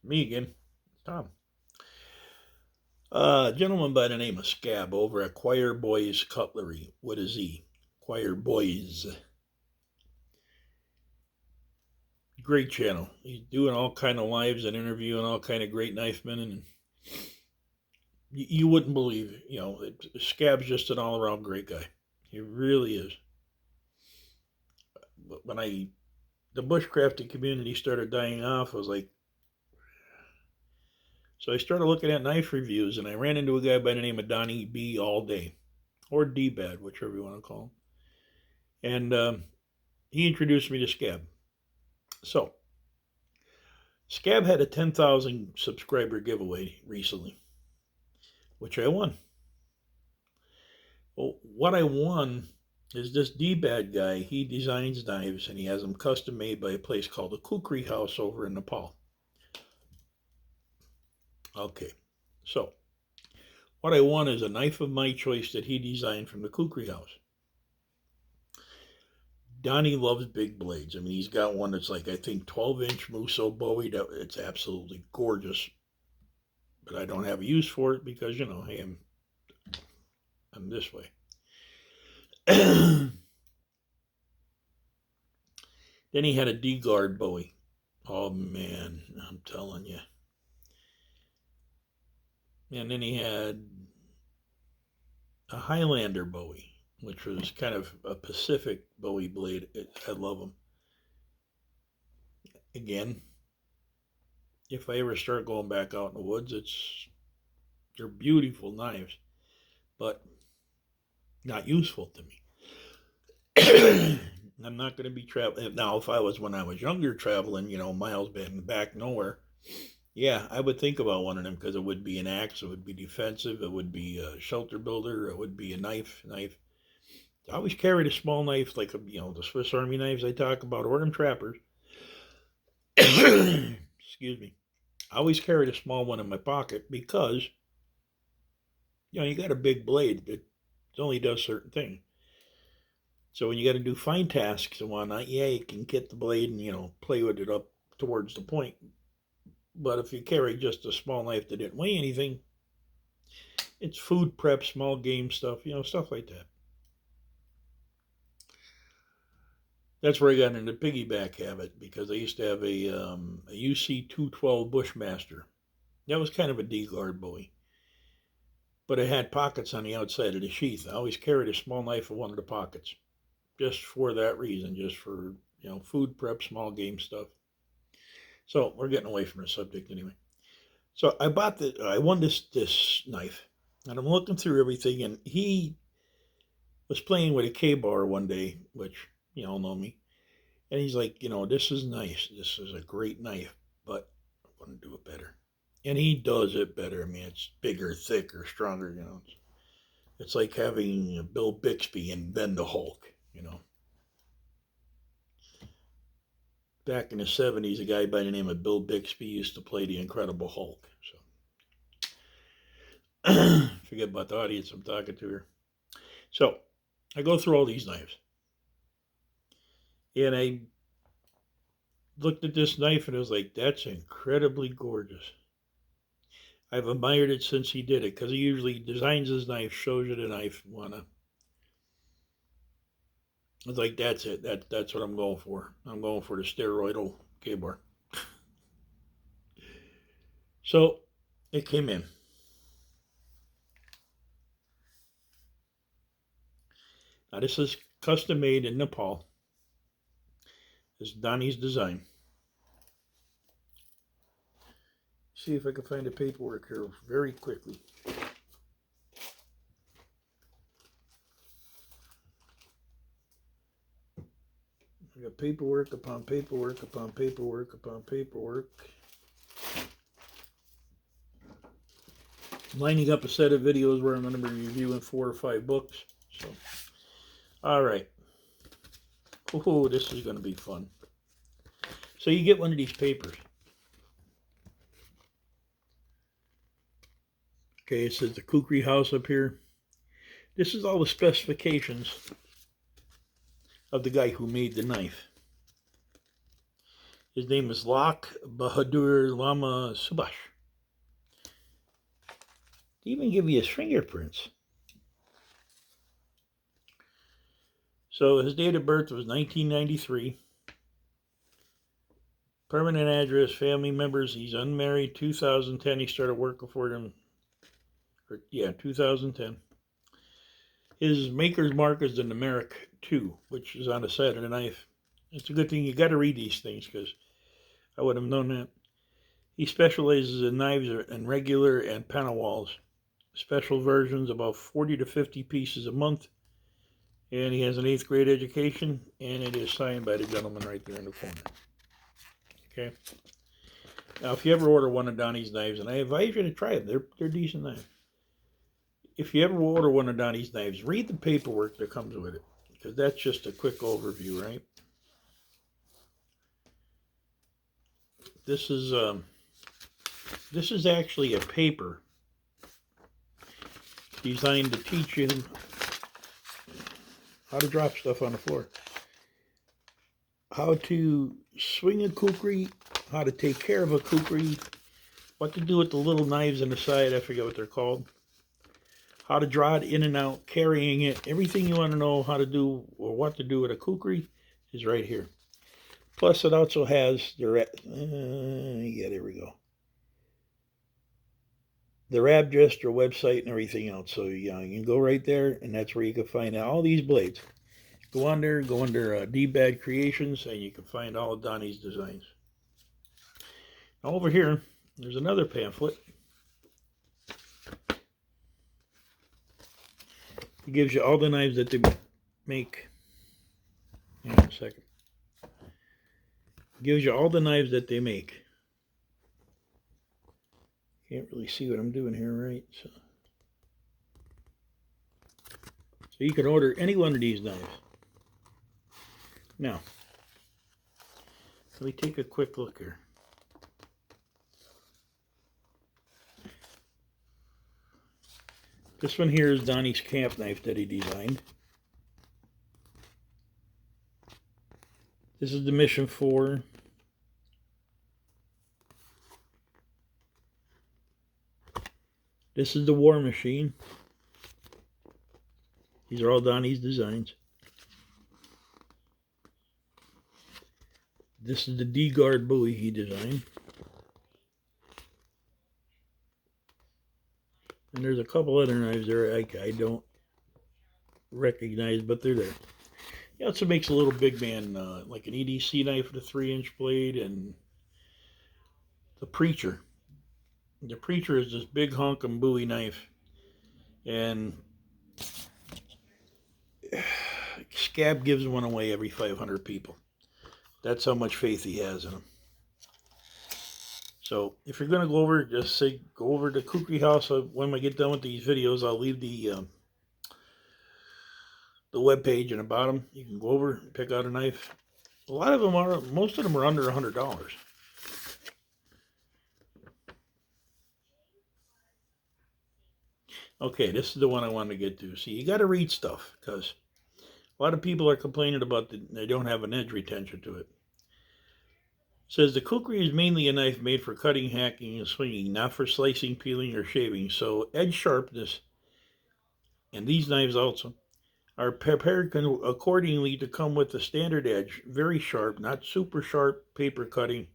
Me again, Tom. A gentleman by the name of Scab over at Choirboyz Cutlery. What is he? Choirboyz. Great channel. He's doing all kind of lives and interviewing all kind of great knife men, and you wouldn't believe, Scab's just an all around great guy. He really is. But when the bushcrafting community started dying off, I was like, so I started looking at knife reviews, and I ran into a guy by the name of Donnie B all day, or Dbad, whichever you want to call him. And he introduced me to Scab. So, Scab had a 10,000 subscriber giveaway recently, which I won. Well, what I won is this Dbad guy. He designs knives, and he has them custom made by a place called the Kukri House over in Nepal. Okay, so what I won is a knife of my choice that he designed from the Kukri House. Donnie loves big blades. I mean, he's got one that's like, I think, 12-inch Musso Bowie. It's absolutely gorgeous. But I don't have a use for it because, hey, I'm this way. Then he had a D-guard Bowie. Oh, man, I'm telling you. And then he had a Highlander Bowie, which was kind of a Pacific Bowie blade. I love them. Again, if I ever start going back out in the woods, they're beautiful knives, but not useful to me. I'm not going to be traveling. Now, if I was when I was younger traveling, miles back nowhere, yeah, I would think about one of them because it would be an axe, it would be defensive, it would be a shelter builder, it would be a knife. I always carried a small knife, like the Swiss Army knives I talk about, or them trappers. Excuse me. I always carried a small one in my pocket because, you got a big blade that only does certain things. So when you got to do fine tasks and whatnot, yeah, you can get the blade and, play with it up towards the point. But if you carry just a small knife that didn't weigh anything, it's food prep, small game stuff, stuff like that. That's where I got into the piggyback habit because I used to have a UC 212 Bushmaster. That was kind of a D-guard Bowie. But it had pockets on the outside of the sheath. I always carried a small knife in one of the pockets. Just for that reason, just for, food prep, small game stuff. So we're getting away from the subject anyway. So I won this knife, and I'm looking through everything, and he was playing with a K-bar one day, which you all know me, and he's like, this is nice, this is a great knife, but I want to do it better, and he does it better. I mean, it's bigger, thicker, stronger. It's like having Bill Bixby and then the Hulk. Back in the 70s, a guy by the name of Bill Bixby used to play the Incredible Hulk. So, forget about the audience I'm talking to here. So, I go through all these knives. And I looked at this knife and I was like, that's incredibly gorgeous. I've admired it since he did it because he usually designs his knife, shows you the knife, I was like, that's it. That's what I'm going for. I'm going for the steroidal K-bar. So it came in. Now this is custom made in Nepal. This is Donnie's design. See if I can find the paperwork here very quickly. I got paperwork upon paperwork upon paperwork upon paperwork. I'm lining up a set of videos where I'm going to be reviewing 4 or 5 books. So, all right. Oh, this is going to be fun. So you get one of these papers. Okay, it says the Kukri House up here. This is all the specifications of the guy who made the knife. His name is Lak Bahadur Lama Subash. They even give you his fingerprints. So his date of birth was 1993. Permanent address, family members, he's unmarried. 2010, he started working for them. 2010. His maker's mark is the numeric 2, which is on the side of the knife. It's a good thing you got to read these things because I would have known that. He specializes in knives and regular and panawals. Special versions, about 40 to 50 pieces a month. And he has an 8th grade education, and it is signed by the gentleman right there in the corner. Okay. Now, if you ever order one of Donnie's knives, and I advise you to try them, they're decent knives. If you ever order one of Donnie's knives, read the paperwork that comes with it, because that's just a quick overview, right? This is actually a paper designed to teach you how to drop stuff on the floor, how to swing a kukri, how to take care of a kukri, what to do with the little knives on the side, I forget what they're called, how to draw it in and out, carrying it, everything you want to know how to do or what to do with a kukri is right here. Plus it also has the, there we go, the Rabgestor website and everything else. So you can go right there, and that's where you can find all these blades. Go on there, go under Dbad Creations, and you can find all of Donnie's designs. Now over here, there's another pamphlet. It gives you all the knives that they make. Hang on a second. It gives you all the knives that they make. Can't really see what I'm doing here, right? So you can order any one of these knives. Now, let me take a quick look here. This one here is Donnie's camp knife that he designed. This is the Mission 4. This is the War Machine. These are all Donnie's designs. This is the D-guard buoy he designed. And there's a couple other knives there I don't recognize, but they're there. He also makes a little big man, like an EDC knife with a 3-inch blade, and the Preacher. The Preacher is this big honking buoy knife, and Scab gives one away every 500 people. That's how much faith he has in them. So if you're going to go over, just say go over to Kukri House. When I get done with these videos, I'll leave the web page in the bottom. You can go over and pick out a knife. A lot of them are, most of them are under $100. Okay, this is the one I wanted to get to. See, you got to read stuff, because a lot of people are complaining about they don't have an edge retention to it. It says the kukri is mainly a knife made for cutting, hacking, and swinging, not for slicing, peeling, or shaving. So edge sharpness, and these knives also, are prepared accordingly to come with the standard edge, very sharp, not super sharp paper cutting,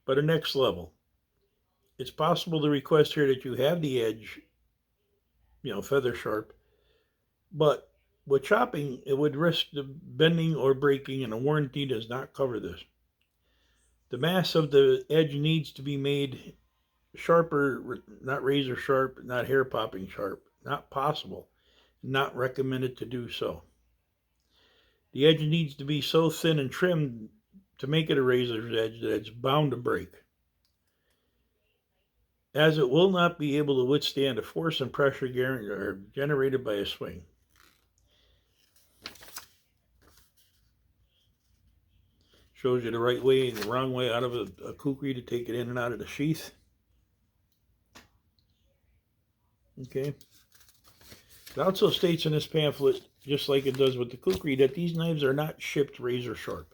but a next level. It's possible to request here that you have the edge, feather sharp, but with chopping, it would risk the bending or breaking, and a warranty does not cover this. The mass of the edge needs to be made sharper, not razor sharp, not hair popping sharp. Not possible. Not recommended to do so. The edge needs to be so thin and trimmed to make it a razor's edge that it's bound to break, as it will not be able to withstand the force and pressure generated by a swing. Shows you the right way and the wrong way out of a kukri to take it in and out of the sheath. Okay. It also states in this pamphlet, just like it does with the kukri, that these knives are not shipped razor sharp.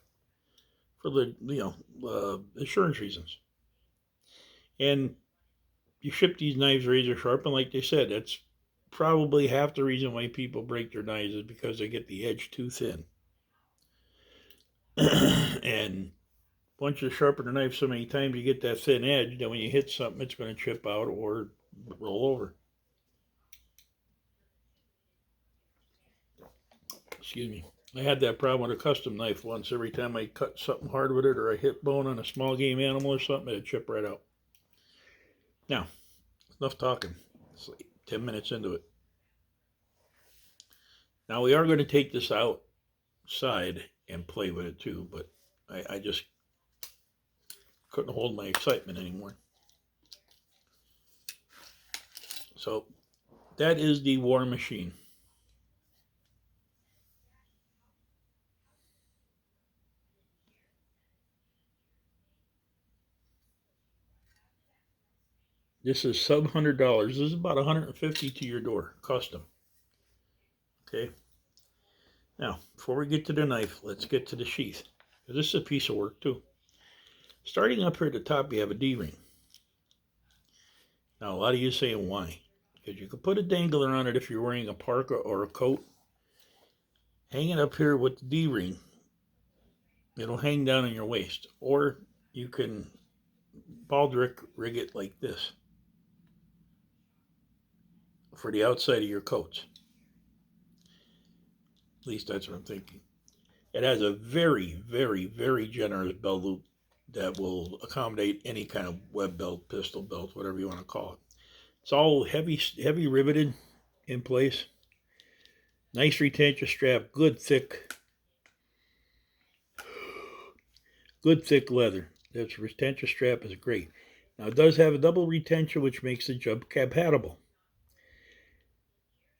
for the insurance reasons. And you ship these knives razor sharp, and like they said, that's probably half the reason why people break their knives is because they get the edge too thin. And once you sharpen the knife so many times, you get that thin edge. Then when you hit something, it's going to chip out or roll over. Excuse me. I had that problem with a custom knife once. Every time I cut something hard with it or I hit bone on a small game animal or something, it'd chip right out. Now, enough talking. It's like 10 minutes into it. Now we are going to take this outside and play with it too, but I just couldn't hold my excitement anymore. So that is the War Machine. This is sub $100. This is about $150 to your door, custom. Okay. Now, before we get to the knife, let's get to the sheath. This is a piece of work too. Starting up here at the top, you have a D-ring. Now, a lot of you saying why? Because you could put a dangler on it if you're wearing a parka or a coat. Hang it up here with the D-ring. It'll hang down on your waist. Or you can baldric rig it like this for the outside of your coats. At least that's what I'm thinking. It has a very, very, very generous belt loop that will accommodate any kind of web belt, pistol belt, whatever you want to call it. It's all heavy riveted in place. Nice retention strap, good thick leather. This retention strap is great. Now it does have a double retention, which makes the jump compatible.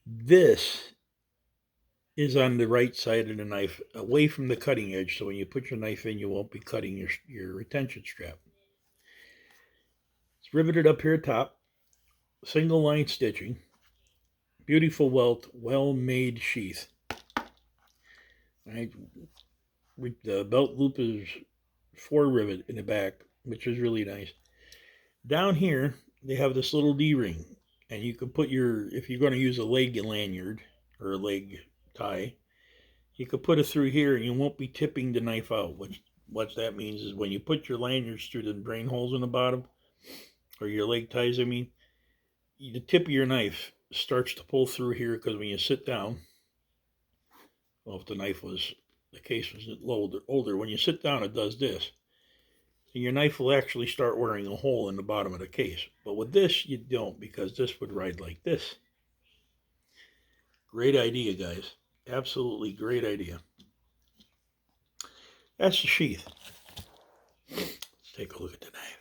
This is on the right side of the knife, away from the cutting edge, so when you put your knife in, you won't be cutting your retention strap. It's riveted up here top, single line stitching, beautiful well-made sheath. Right? The belt loop is 4 rivet in the back, which is really nice. Down here, they have this little D-ring, and you can put if you're going to use a leg lanyard or a leg tie, you could put it through here and you won't be tipping the knife out. What that means is when you put your lanyards through the drain holes in the bottom, or your leg ties, the tip of your knife starts to pull through here because when you sit down, well, if the case was older, when you sit down, it does this. And your knife will actually start wearing a hole in the bottom of the case. But with this, you don't, because this would ride like this. Great idea, guys. Absolutely great idea. That's the sheath. Let's take a look at the knife.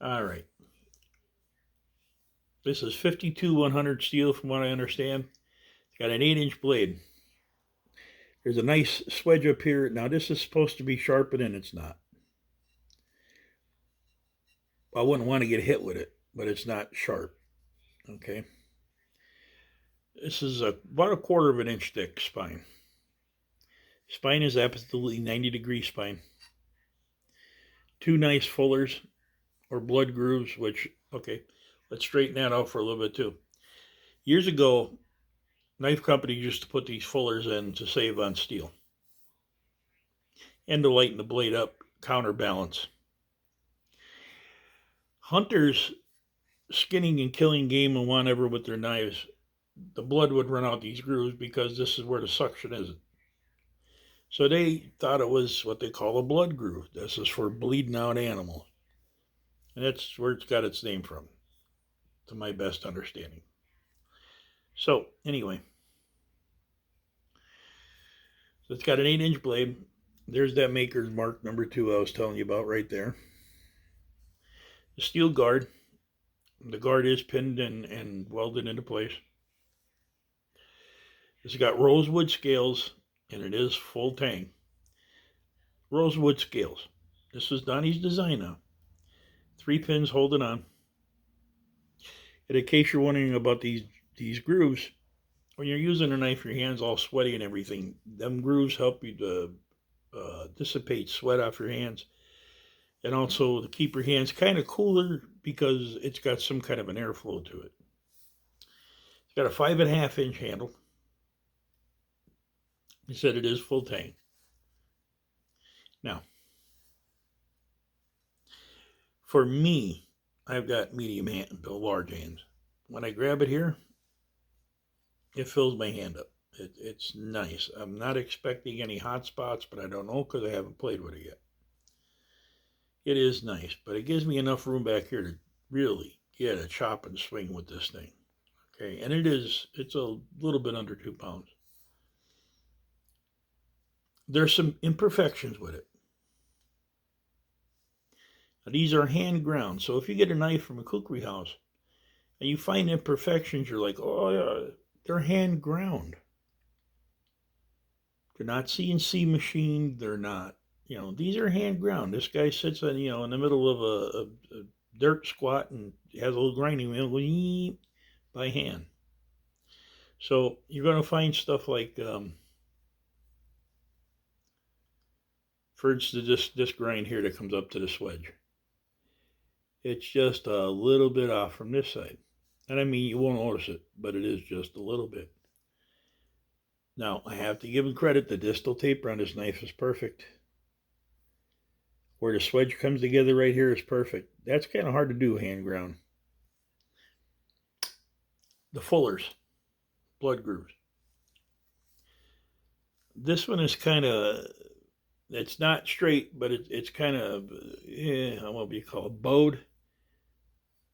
All right. This is 52-100 steel from what I understand. It's got an 8-inch blade. There's a nice swedge up here. Now this is supposed to be sharpened and it's not. I wouldn't want to get hit with it, but it's not sharp. Okay. This is about a 1/4 of an inch thick spine. Spine is absolutely 90-degree spine. 2 nice fullers or blood grooves, which, okay, let's straighten that out for a little bit too. Years ago, knife companies used to put these fullers in to save on steel and to lighten the blade up, counterbalance. Hunters skinning and killing game and whatever with their knives, the blood would run out these grooves because this is where the suction is. So they thought it was what they call a blood groove. This is for bleeding out animals. And that's where it's got its name from, to my best understanding. So, anyway. So it's got an 8-inch blade. There's that maker's mark number 2 I was telling you about right there. The steel guard. The guard is pinned and welded into place. It's got rosewood scales, and it is full tang. Rosewood scales. This is Donnie's design now. 3 pins holding on. And in case you're wondering about these grooves, when you're using a knife, your hand's all sweaty and everything. Them grooves help you to dissipate sweat off your hands, and also to keep your hands kind of cooler because it's got some kind of an airflow to it. It's got a 5.5 inch handle. He said it is full tang. Now, for me, I've got medium hand, large hands. When I grab it here, it fills my hand up. It's nice. I'm not expecting any hot spots, but I don't know because I haven't played with it yet. It is nice, but it gives me enough room back here to really get a chop and swing with this thing. Okay, and it's a little bit under 2 pounds. There's some imperfections with it. Now, these are hand ground, so if you get a knife from a kukri house and you find imperfections, you're like, oh yeah, they're hand ground. They're not CNC machined. They're not, these are hand ground. This guy sits on, in the middle of a dirt squat and has a little grinding wheel going by hand. So you're going to find stuff like, for instance, this grind here that comes up to the swedge. It's just a little bit off from this side. And I mean, you won't notice it, but it is just a little bit. Now, I have to give him credit. The distal taper on this knife is perfect. Where the swedge comes together right here is perfect. That's kind of hard to do hand ground. The fullers, blood grooves. This one is kind of, it's not straight, but it's kind of, what do you call it, bowed.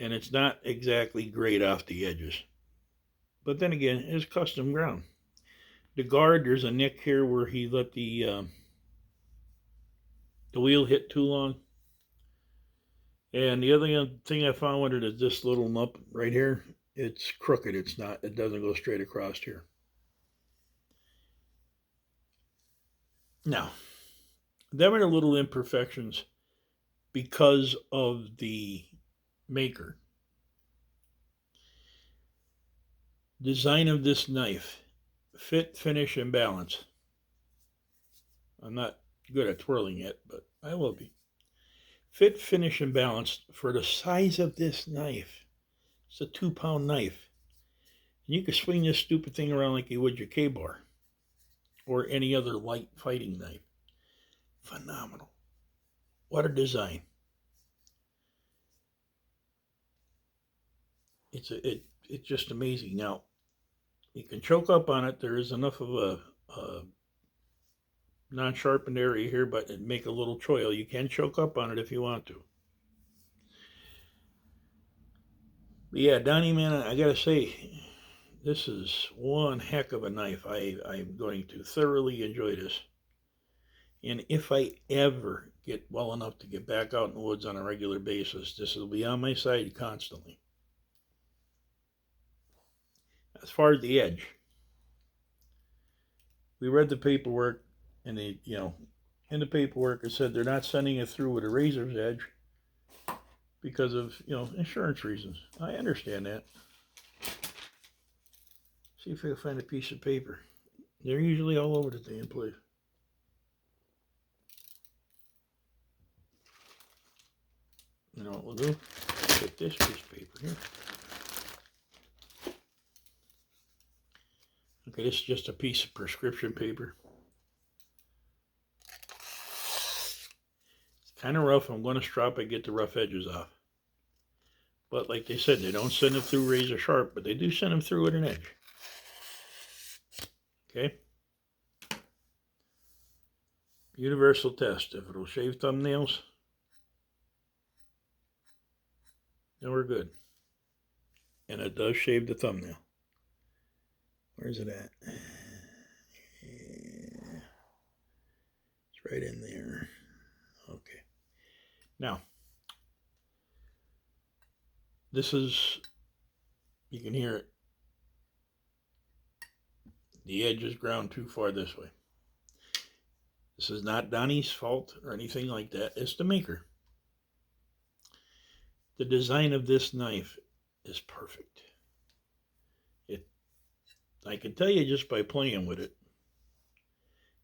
And it's not exactly great off the edges. But then again, it's custom ground. The guard, there's a nick here where he let the wheel hit too long. And the other thing I found with it is this little nut right here. It's crooked. It doesn't go straight across here. Now, there are little imperfections because of the maker. Design of this knife, fit, finish, and balance. I'm not good at twirling yet, but I will be. Fit, finish, and balance for the size of this knife. It's a 2-pound knife. And you can swing this stupid thing around like you would your K-bar or any other light fighting knife. Phenomenal. What a design. It's just amazing. Now, you can choke up on it. There is enough of a non-sharpened area here, but it make a little choil. You can choke up on it if you want to. But yeah, Donnie, man, I gotta say, this is one heck of a knife. I'm going to thoroughly enjoy this. And if I ever get well enough to get back out in the woods on a regular basis, this will be on my side constantly. As far as the edge, we read the paperwork, and in the paperwork it said they're not sending it through with a razor's edge because of, insurance reasons. I understand that. See if I can find a piece of paper. They're usually all over the damn place. You know what we'll do? Get this piece of paper here. Okay, this is just a piece of prescription paper. It's kind of rough. I'm going to strop it, get the rough edges off. But like they said, they don't send them through razor sharp, but they do send them through at an edge. Okay? Universal test. If it'll shave thumbnails, then we're good. And it does shave the thumbnail. Where's it at? Yeah. It's right in there. Okay. Now, this is, you can hear it. The edge is ground too far this way. This is not Donnie's fault or anything like that. It's the maker. The design of this knife is perfect. I can tell you just by playing with it,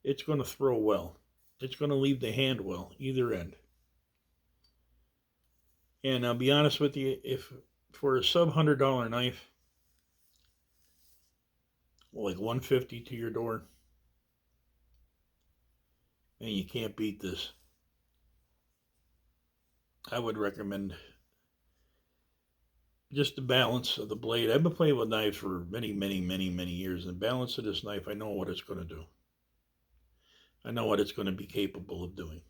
it's going to throw well. It's going to leave the hand well, either end. And I'll be honest with you, if for a sub $100 knife, like 150 to your door, and you can't beat this, I would recommend just the balance of the blade. I've been playing with knives for many years, and the balance of this knife, I know what it's going to do. I know what it's going to be capable of doing.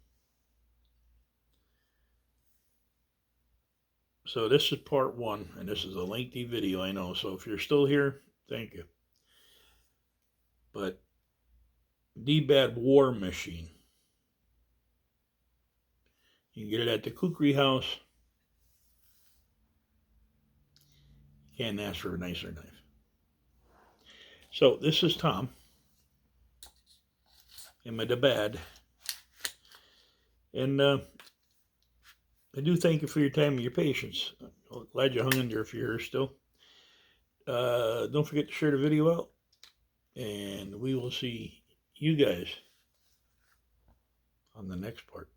So this is part one, and this is a lengthy video, I know. So if you're still here, thank you. But Dbad War Machine. You can get it at the Kukri house. You can't ask for a nicer knife. So this is Tom and my Dbad. And I do thank you for your time and your patience. I'm glad you hung in there if you're here still. Don't forget to share the video out. And we will see you guys on the next part.